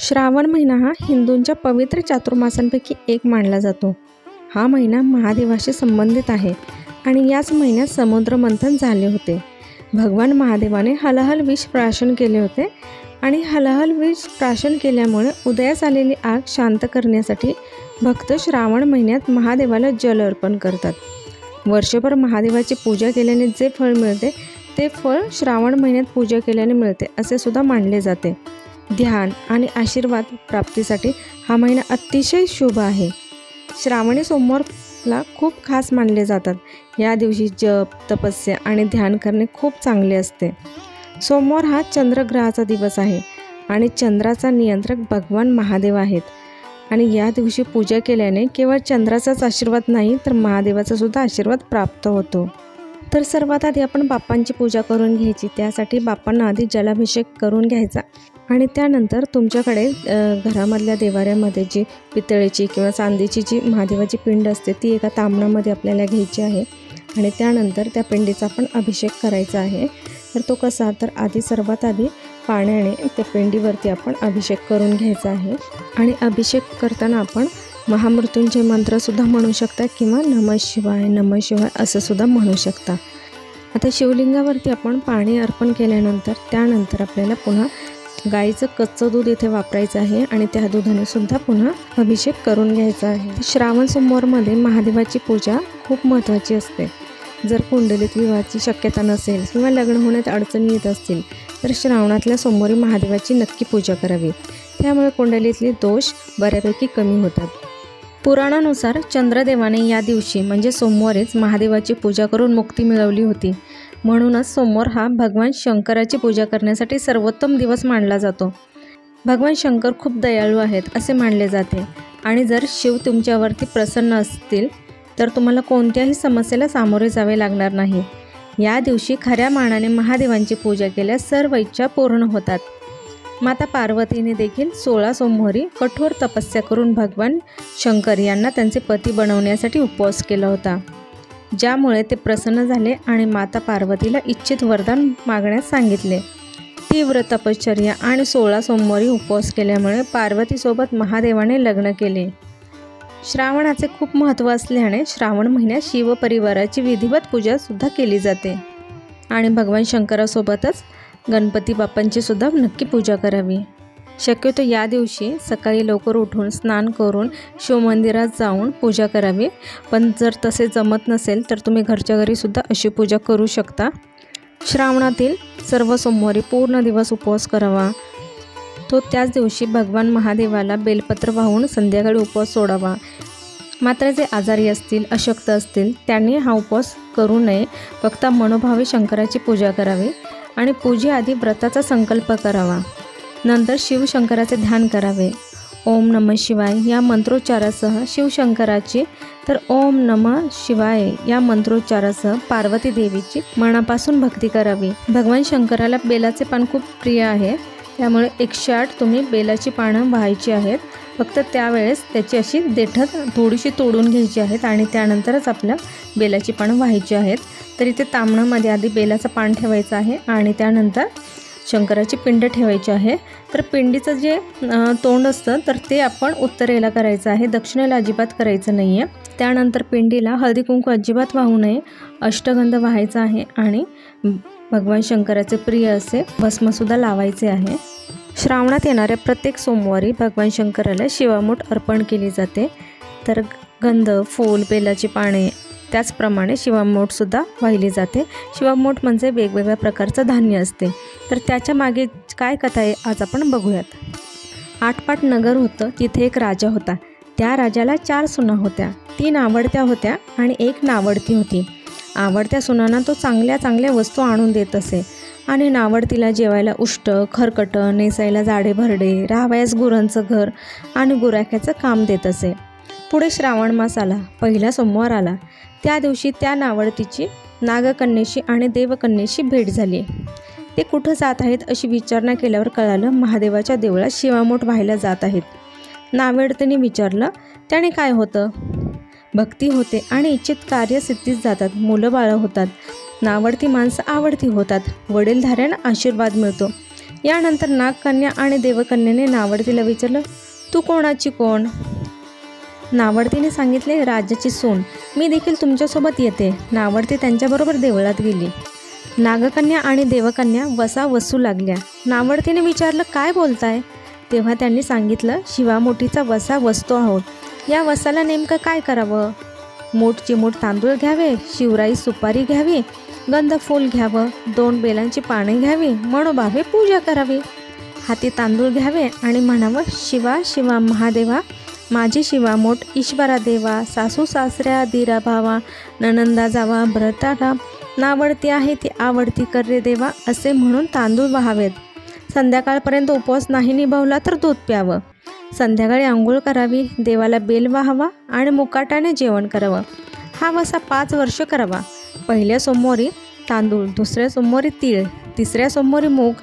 श्रावण महिना हा हिंदूंच्या पवित्र चातुर्मासांपैकी एक मानला जातो। हा महिना महादेवाशी संबंधित आहे आणि याच महिन्यात समुद्र मंथन झाले होते। भगवान महादेवाने हलाहल विष प्राशन केले होते आणि हलाहल विष प्राशन केल्यामुळे उदयास आलेली आग शांत करण्यासाठी भक्त श्रावण महिन्यात महादेवाला जल अर्पण करतात। वर्षभर महादेवाची पूजा केल्याने जे फळ मिळते ते फळ श्रावण महिन्यात पूजा केल्याने मिळते असे सुद्धा मानले जाते। ध्यान आणि आशीर्वाद प्राप्तीसाठी हा महिना अतिशय शुभ आहे। श्रावणी सोमवारला खूप खास मानले जातात। या दिवशी जप, तपस्या आणि ध्यान करणे खूप चांगले असते। सोमवार हा चंद्रग्रहाचा दिवस आहे आणि चंद्राचा नियंत्रक भगवान महादेव आहेत आणि या दिवशी पूजा केल्याने केवळ चंद्राचाच आशीर्वाद नाही तर महादेवाचा सुद्धा आशीर्वाद प्राप्त होतो। तर सर्वात आधी आपण बाप्पांची पूजा करून घ्यायची। त्यासाठी बाप्पांना आधी जलाभिषेक करून घ्यायचा आणि त्यानंतर तुमच्याकडे घरामधल्या देवाऱ्यामध्ये जी पितळेची किंवा चांदीची जी महादेवाची पिंड असते ती एका तांबणामध्ये आपल्याला घ्यायची आहे आणि त्यानंतर त्या पिंडीचा आपण अभिषेक करायचा आहे। तर तो कसा, तर सर्वात आधी पाण्याने त्या पिंडीवरती आपण अभिषेक करून घ्यायचा आहे आणि अभिषेक करताना आपण महामृत्युंजय मंत्रसुद्धा म्हणू शकता किंवा नमः शिवाय असं सुद्धा म्हणू शकता। आता शिवलिंगावरती आपण पाणी अर्पण केल्यानंतर त्यानंतर आपल्याला पुन्हा गाईचं कच्चं दूध इथे वापरायचं आहे आणि त्या दुधाने सुद्धा पुन्हा अभिषेक करून घ्यायचा आहे। श्रावण सोमवारमध्ये महादेवाची पूजा खूप महत्त्वाची असते। जर कुंडलीत विवाहाची शक्यता नसेल किंवा लग्न होण्यात अडचणी येत असतील तर श्रावणातल्या सोमवारी महादेवाची नक्की पूजा करावी। त्यामुळे कुंडलीतले दोष बऱ्यापैकी कमी होतात। पुराणानुसार चंद्रदेवाने या दिवशी म्हणजे सोमवारीच महादेवाची पूजा करून मुक्ती मिळवली होती। म्हणूनच सोमवार हा भगवान शंकराची पूजा करण्यासाठी सर्वोत्तम दिवस मानला जातो। भगवान शंकर खूप दयाळू आहेत असे मानले जाते आणि जर शिव तुमच्यावरती प्रसन्न असतील तर तुम्हाला कोणत्याही समस्येला सामोरे जावे लागणार नाही। या दिवशी खऱ्या मानाने महादेवांची पूजा केल्यास सर्व इच्छा पूर्ण होतात। माता पार्वतीने देखील 16 सोमवारी कठोर तपस्या करून भगवान शंकर यांना त्यांचे पती बनवण्यासाठी उपवास केला होता, ज्यामुळे ते प्रसन्न झाले आणि माता पार्वतीला इच्छित वरदान मागण्यास सांगितले। तीव्र तपश्चर्या आणि 16 सोमवारी उपवास केल्यामुळे पार्वतीसोबत महादेवाने लग्न केले। श्रावणाचे खूप महत्त्व असल्याने श्रावण महिन्यात शिवपरिवाराची विधिवत पूजासुद्धा केली जाते आणि भगवान शंकरासोबतच गणपती बाप्पांची सुद्धा नक्की पूजा करावी। शक्यतो या दिवशी सकाळी लवकर उठून स्नान करून शिवमंदिरात जाऊन पूजा करावी, पण जर तसे जमत नसेल तर तुम्ही घरच्या घरीसुद्धा अशी पूजा करू शकता। श्रावणातील सर्व सोमवारी पूर्ण दिवस उपवास करावा। तो त्याच दिवशी भगवान महादेवाला बेलपत्र वाहून संध्याकाळी उपवास सोडावा। मात्र जे आजारी असतील, अशक्त असतील त्यांनी हा उपवास करू नये। फक्त मनोभावे शंकराची पूजा करावी आणि पूजेआधी व्रताचा संकल्प करावा। नंतर शिवशंकराचे ध्यान करावे। ओम नमः शिवाय या मंत्रोच्चारासह शिवशंकराची तर ओम नमः शिवाय या मंत्रोच्चारासह पार्वती देवीची मनापासून भक्ती करावी। भगवान शंकराला बेलाचे पान खूप प्रिय आहे, त्यामुळे 108 तुम्ही बेलाची पानं व्हायची आहेत। फक्त त्यावेळेस त्याची अशी देठं थोडीशी तोडून घ्यायची आहेत आणि त्यानंतरच आपल्या बेलाची पानं व्हायची आहेत। तर इथे तांबणामध्ये आधी बेलाचं पान ठेवायचं आहे आणि त्यानंतर शंकराची पिंड ठेवायची आहे। तर पिंडीचं जे तोंड असतं तर ते आपण उत्तरेला करायचं आहे, दक्षिणेला अजिबात करायचं नाही आहे। त्यानंतर पिंडीला हळदी कुंकू अजिबात वाहू नये, अष्टगंध व्हायचा आहे आणि भगवान शंकराचे प्रिय असे भस्मसुद्धा लावायचे आहे। श्रावणात येणाऱ्या प्रत्येक सोमवारी भगवान शंकराला शिवामूठ अर्पण केली जाते। तर गंध, फूल, बेलाची पाने त्याचप्रमाणे शिवामूठसुद्धा वाहिली जाते। शिवामूठ म्हणजे वेगवेगळ्या प्रकारचं धान्य असते। तर त्याच्या मागे काय कथा आहे आज आपण बघूयात। आटपाट नगर होतं, तिथे एक राजा होता। त्या राजाला 4 सुना होत्या। 3 आवडत्या होत्या आणि 1 नावडती होती। आवडत्या सुनांना तो चांगल्या चांगल्या वस्तू आणून देत असे आणि नावडतीला जेवायला उष्ट, खरकटं, नेसायला जाडे भरडे, राहावयास गुरांचं घर आणि गुराख्याचं काम देत असे। पुढे श्रावण मास आला, पहिला सोमवार आला। त्या दिवशी त्या नावडतीची नागकन्येशी आणि देवकन्येशी भेट झाली। ते कुठं जात आहेत अशी विचारणा केल्यावर कळालं महादेवाच्या देवळात शिवामूठ व्हायला जात आहेत। नावडतीने विचारलं, त्याने काय होतं? भक्ती होते आणि इच्छित कार्य सिद्धीस जातात, मुलं बाळं होतात, नावडती माणसं आवडती होतात, वडीलधाऱ्यांना आशीर्वाद मिळतो, यानंतर नागकन्या आणि देवकन्याने नावडतीला विचारलं, तू कोणाची कोण? नावडतीने सांगितले, राजाची सून. मी देखील तुमच्यासोबत येते. नावडती त्यांच्याबरोबर देवळात गेली. नागकन्या आणि देवकन्या वसा वसू लागल्या. नावडतीने विचारलं, काय बोलताय? तेव्हा त्यांनी सांगितलं, शिवामोठीचा वसा वसतो आहोत. या वसाला नेमकं काय करावं? मूठ चिमूट तांदूळ घ्यावे, शिवराई सुपारी घ्यावी, गंध फूल घ्यावं, 2 बेलांची पाने घ्यावी, मनोभावे पूजा करावी. हाती तांदूळ घ्यावे आणि म्हणावं, शिवा शिवा महादेवा, माझी शिवामोठ ईश्वरा देवा, सासू सासऱ्या दिरा भावा, ननंदा जावा भरतारा, नावडती आहे ती आवडती कर रे देवा, असे म्हणून तांदूळ वाहावेत. संध्याकाळपर्यंत उपवास नाही निभावला तर दूध प्यावं. संध्याकाळी आंघोळ करावी, देवाला बेल वाहावा आणि मुकाटाने जेवण करावं. हा वसा 5 वर्ष करावा. पहिल्या सोमवारी तांदूळ, दुसऱ्या सोमवारी तीळ, तिसऱ्या सोमवारी मूग,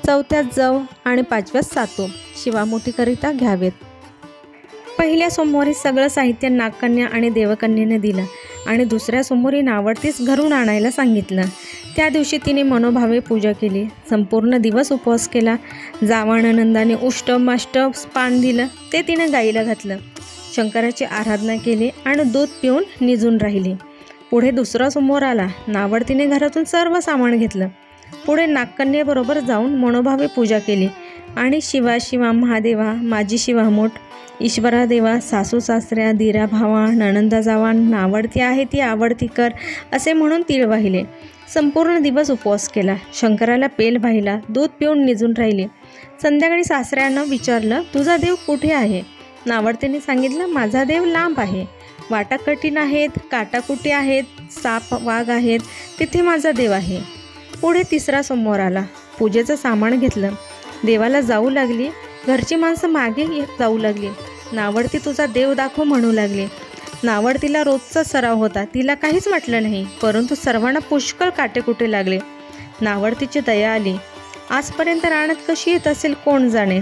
चौथ्यात जव आणि 5व्यात सातू शिवामोठीकरिता घ्यावेत. पहिल्या सोमवारी सगळं साहित्य नागकन्या आणि देवकन्याने दिलं आणि दुसऱ्या सोमवारी नावडतीस घरून आणायला सांगितलं. त्या दिवशी तिने मनोभावे पूजा केली. संपूर्ण दिवस उपवास केला. जावानंदाने उष्टमाष्ट पान दिलं, ते तिने गाईला घातलं. शंकराची आराधना केली आणि दूध पिऊन निजून राहिली. पुढे दुसरा सोमवार आला. नावडतीने घरातून सर्व सामान घेतलं. पुढे नागकन्येबरोबर जाऊन मनोभावे पूजा केली आणि शिवा शिवा महादेवा, माझी शिवामोठ ईश्वरा देवा, सासू सासऱ्या दिरा भावा, नणंदा जावा, नावडती आहे ती आवडती कर, असे म्हणून तीळ वाहिले. संपूर्ण दिवस उपवास केला. शंकराला पेल वाहिला. दूध पिऊन निजून राहिली. संध्याकाळी सासऱ्यानं विचारलं, तुझा देव कुठे आहे? नावडतीने सांगितलं, माझा देव लांब आहे. वाटा कठीण आहेत, काटाकुटी आहेत, साप वाघ आहेत, तिथे माझा देव आहे. पुढे तिसरा सोमवार आला. पूजेचं सामान घेतलं. देवाला जाऊ लागली. घरची माणसं मागे जाऊ लागली. नावडती तुझा देव दाखव म्हणू लागली. नावडतीला रोजचा सराव होता. तिला काहीच वाटलं नाही, परंतु सर्वांना पुष्कळ काटेकुटे लागले. नावडतीची दया आली. आजपर्यंत रानात कशी येत असेल कोण जाणे.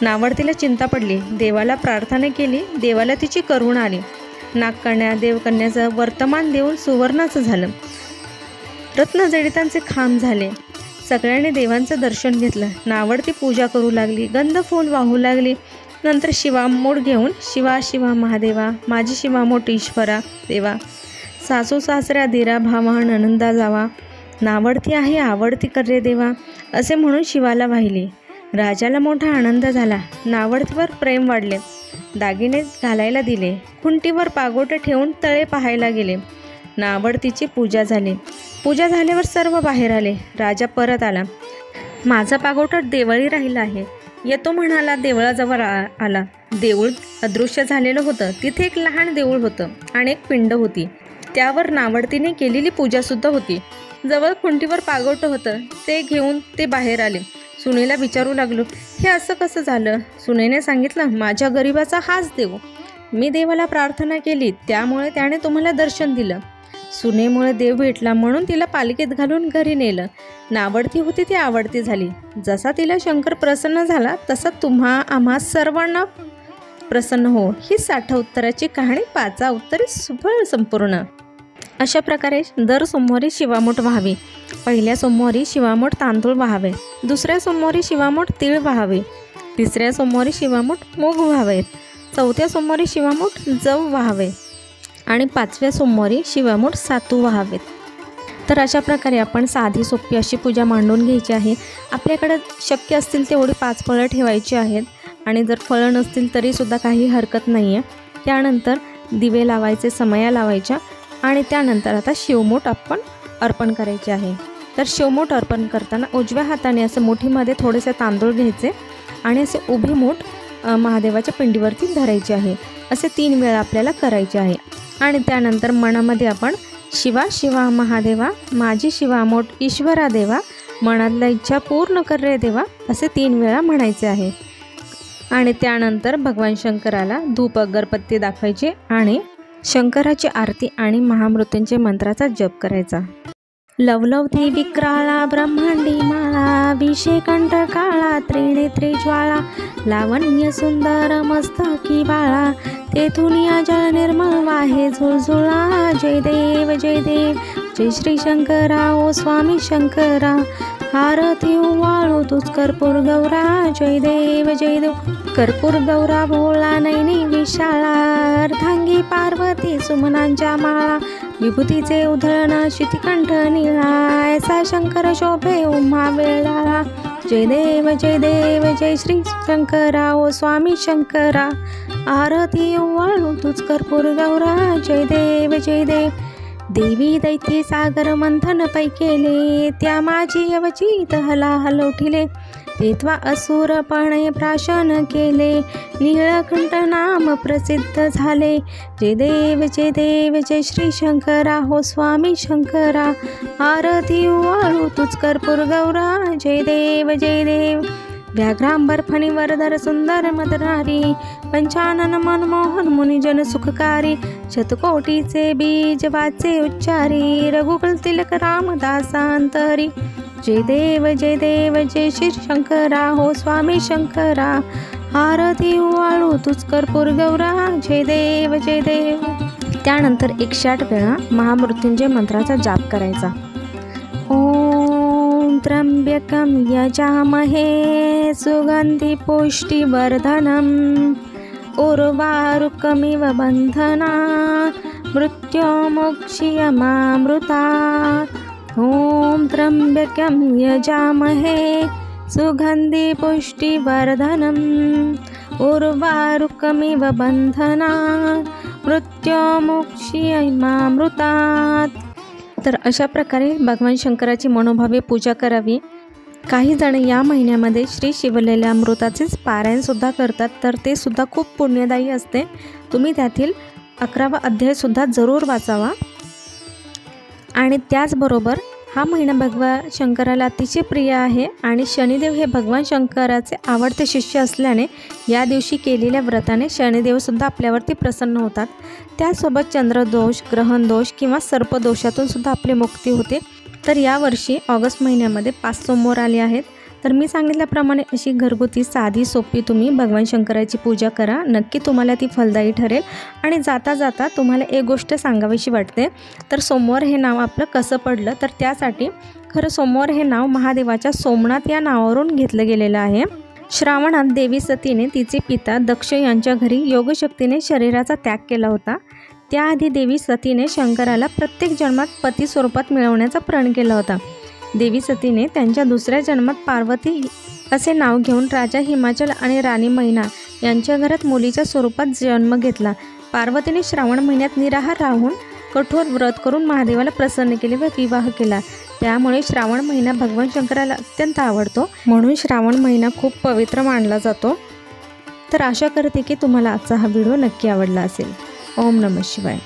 नावडतीला चिंता पडली. देवाला प्रार्थना केली. देवाला तिची करुणा आली. नागकन्या देवकन्याचं वर्तमान देऊन सुवर्णाचं झालं. रत्नजडितांचे खांब झाले. सगळ्यांनी देवांचं दर्शन घेतलं. नावडती पूजा करू लागली. गंध फूल वाहू लागली. नंतर शिवामोठ घेऊन शिवा शिवा महादेवा, माझी शिवामोठ ईश्वरा देवा, सासू सासऱ्या दिरा भावा, नणंदा जावा, नावडती आहे आवडती कर रे देवा, असे म्हणून शिवाला वाहिली. राजाला मोठा आनंद झाला. नावडतीवर प्रेम वाढले. दागिने घालायला दिले. खुंटीवर पागोटे ठेवून तळे पाहायला गेले. नावडतीची पूजा झाली. पूजा झाल्यावर सर्व बाहेर आले. राजा परत आला. माझा पागोटा देवळी राहिला आहे. येतो म्हणाला. देवळाजवळ आला. देऊळ अदृश्य झालेलं होतं. तिथे एक लहान देऊळ होतं आणि एक पिंड होती. त्यावर नावडतीने केलेली पूजासुद्धा होती. जवळ खुंटीवर पागोटं होतं. ते घेऊन ते बाहेर आले. सुनेला विचारू लागलो, हे असं कसं झालं? सुनेने सांगितलं, माझ्या गरिबाचा हाच देव. मी देवाला प्रार्थना केली, त्यामुळे त्याने तुम्हाला दर्शन दिलं. सुनेमुळे देव भेटला म्हणून तिला पालखीत घालून घरी नेलं. नावडती होती ती आवडती झाली. जसा तिला शंकर प्रसन्न झाला तसा आम्हा सर्वांना प्रसन्न हो. ही 60 उत्तराची कहाणी 5 उत्तरे सुफळ संपूर्ण. अशा प्रकारे दर सोमवारी शिवामोठ व्हावी. पहिल्या सोमवारी शिवामोठ तांदूळ व्हावे. दुसऱ्या सोमवारी शिवामोठ तीळ व्हावे. तिसऱ्या सोमवारी शिवामोठ मूग व्हावेत. चौथ्या सोमवारी शिवामोठ जव व्हावे आणि 5व्या सोमवारी शिवामोठ सातू व्हावेत. तर अशा प्रकारे आपण साधी सोपी अशी पूजा मांडून घ्यायची आहे. आपल्याकडे शक्य असतील तेवढी 5 फळं ठेवायची आहेत आणि जर फळं नसतील तरीसुद्धा काही हरकत नाही आहे. त्यानंतर दिवे लावायचे, समया लावायच्या आणि त्यानंतर आता शिवमोठ आपण अर्पण करायचे आहे. तर शिवमोठ अर्पण करताना उजव्या हाताने असं मुठीमध्ये थोडेसे तांदूळ घ्यायचे आणि असे उभी मूठ महादेवाच्या पिंडीवरती धरायची आहे. असे 3 वेळा आपल्याला करायचे आहे. आणि त्यानंतर मनामध्ये आपण शिवा शिवा महादेवा, माझी शिवामोठ ईश्वरा देवा, मनातल्या इच्छा पूर्ण कर रे देवा, असे 3 वेळा म्हणायचे आहे. आणि त्यानंतर भगवान शंकराला धूप अगरबत्ती दाखवायची आणि शंकराची आरती आणि महामृत्युंजय मंत्राचा जप करायचा. लवलवती विक्राळा ब्रह्मांडी माळा, विषेकंठ काळा त्रिनेत्री ज्वाळा, लावण्य सुंदर मस्तकी बाळा, तेथून या जळ निर्मळ वाहे झुळझुळा. जय देव जय देव, जय श्री शंकरा ओ स्वामी शंकरा, आरती उवाळू तूच कर्पूर गौरा, जय देव जय देव. कर्पूर गौरा भोळा नैनी विशाळा, अर्धांगी पार्वती सुमनांच्या माळा, विभूतीचे उधळण शितिकंठ निळा, ऐसा शंकर शोभे उमा वेळा. जय देव जय श्री शंकरा, ओ स्वामी शंकरा. आरती उवाळू तूच कर्पूर गौरा, जय देव जय देव. देवी दैत्य सागर मंथन पै केले, त्या माझी अवचित हलाहल उठिले. तेथवा असुरपणे प्राशन केले, नीळकंठ नाम प्रसिद्ध झाले. जय देव जय श्री शंकरा, हो स्वामी शंकरा. आरती उवाळू तूच कर्पूर गौरा, जय देव जय देव. व्याघ्रांबर फणीवरधर सुंदर मदनारी, पंचानन मनमोहन मुनिजन सुखकारी. शतकोटीचे बीज वाचे उच्चारी, रघुकुल तिलक रामदासांतरी. जय देव जय श्री शंकरा, हो स्वामी शंकरा. आरती उवाळू तूच कर्पूर गौरा, जय देव जय देव. त्यानंतर 108 वेळा महामृत्युंजय मंत्राचा जाप करायचा. ओम त्र्यंबकं यजामहे सुगंधी पुष्टिवर्धनम्, उर्वारुकमिव बन्धनात् मृत्युर्मुक्षीयमामृतात्. ओम त्र्यंबकं यजामहे सुगंधी पुष्टिवर्धनम्, उर्वारुकमिव बन्धनात् मृत्युर्मुक्षीयमामृतात्. तर अशा प्रकारे भगवान शंकराची मनोभावे पूजा करावी. काही जण या महिन्यामध्ये श्री शिवलेल्या अमृताचेच पारायणसुद्धा करतात, तर ते सुद्धा खूप पुण्यदायी असते. तुम्ही त्यातील 11वा अध्यायसुद्धा जरूर वाचावा. आणि त्याचबरोबर हा महिना भगवान शंकराला अतिशय प्रिय आहे आणि शनिदेव हे भगवान शंकराचे आवडते शिष्य असल्याने या दिवशी केलेल्या व्रताने शनिदेवसुद्धा आपल्यावरती प्रसन्न होतात. त्यासोबत चंद्रदोष, ग्रहणदोष किंवा सर्पदोषातून सुद्धा आपली मुक्ती होते. तर यावर्षी ऑगस्ट महिन्यामध्ये 5 सोमवार आले आहेत. तर मी सांगितल्याप्रमाणे अशी घरगुती साधी सोपी तुम्ही भगवान शंकराची पूजा करा. नक्की तुम्हाला ती फलदायी ठरेल. आणि जाता जाता तुम्हाला एक गोष्ट सांगावीशी वाटते. तर सोमवार हे नाव आपलं कसं पडलं, तर त्यासाठी खरं सोमवार हे नाव महादेवाच्या सोमनाथ या नावावरून घेतलं गेलेलं आहे. श्रावणात देवी सतीने तिचे पिता दक्ष यांच्या घरी योगशक्तीने शरीराचा त्याग केला होता. त्याआधी देवी सतीने शंकराला प्रत्येक जन्मात पती स्वरूपात मिळवण्याचा प्रण केला होता. देवी सतीने त्यांच्या दुसऱ्या जन्मात पार्वती असे नाव घेऊन राजा हिमाचल आणि राणी मैना यांच्या घरात मुलीच्या स्वरूपात जन्म घेतला. पार्वतीने श्रावण महिन्यात निराहार राहून कठोर व्रत करून महादेवाला प्रसन्न केले व विवाह केला. त्यामुळे श्रावण महिना भगवान शंकराला अत्यंत आवडतो, म्हणून श्रावण महिना खूप पवित्र मानला जातो. तर आशा करते की तुम्हाला आजचा हा व्हिडिओ नक्की आवडला असेल. ओम नमः शिवाय.